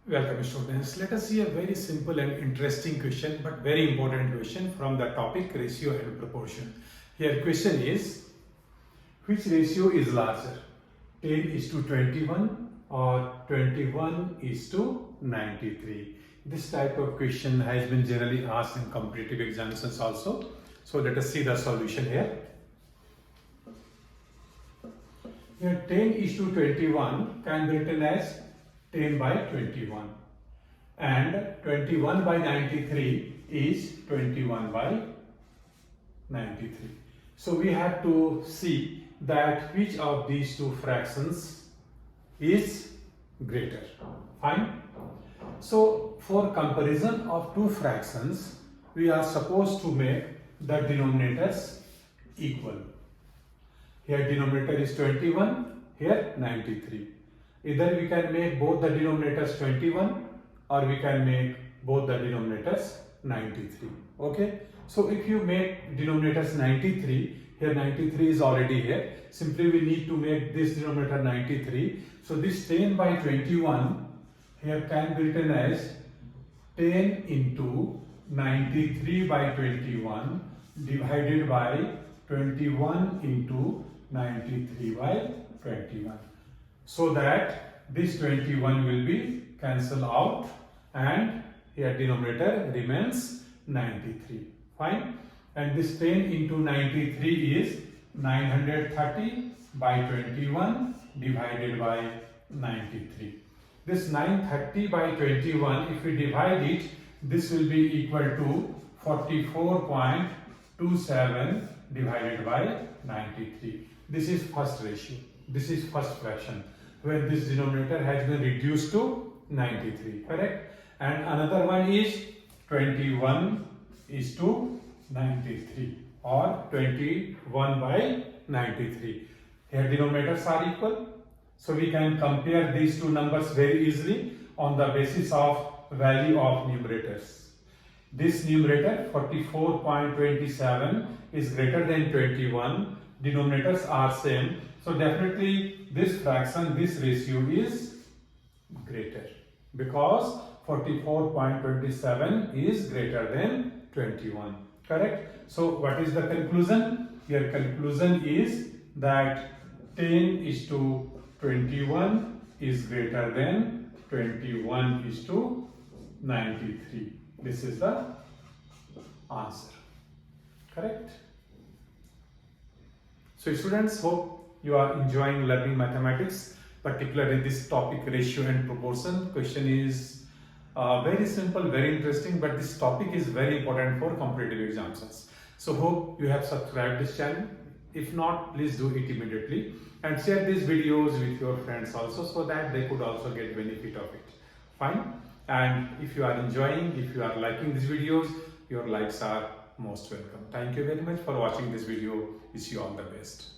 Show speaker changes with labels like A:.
A: Welcome students. Let us see a very simple and interesting question but very important question from the topic ratio and proportion. Here question is, which ratio is larger, 10:21 or 21:93? This type of question has been generally asked in competitive examinations also. So let us see the solution here. Here 10:21 can be written as 10/21 and 21/93 is 21/93. So we have to see that which of these two fractions is greater. Fine. So for comparison of two fractions, we are supposed to make the denominators equal. Here denominator is 21, here 93. Either we can make both the denominators 21 or we can make both the denominators 93. Okay. So if you make denominators 93, here 93 is already here. Simply we need to make this denominator 93. So this 10/21 here can be written as 10 into 93/21 divided by 21 into 93/21. So that this 21 will be cancelled out and here denominator remains 93. Fine. And this 10 into 93 is 930/21 divided by 93. This 930/21, if we divide it, this will be equal to 44.27 divided by 93. This is first ratio. This is first fraction, where this denominator has been reduced to 93, correct? And another one is 21:93 or 21/93. Here denominators are equal. So we can compare these two numbers very easily on the basis of value of numerators. This numerator 44.27 is greater than 21. Denominators are same. So definitely this fraction, this ratio is greater because 44.27 is greater than 21. Correct? So what is the conclusion? Your conclusion is that 10:21 is greater than 21:93. This is the answer. Correct? So students, hope you are enjoying learning mathematics, particularly this topic ratio and proportion. Question is very simple, very interesting, but this topic is very important for competitive examinations. So hope you have subscribed this channel. If not, please do it immediately and share these videos with your friends also so that they could also get benefit of it. Fine. And if you are enjoying, if you are liking these videos, your likes are most welcome. Thank you very much for watching this video. Wish you all the best.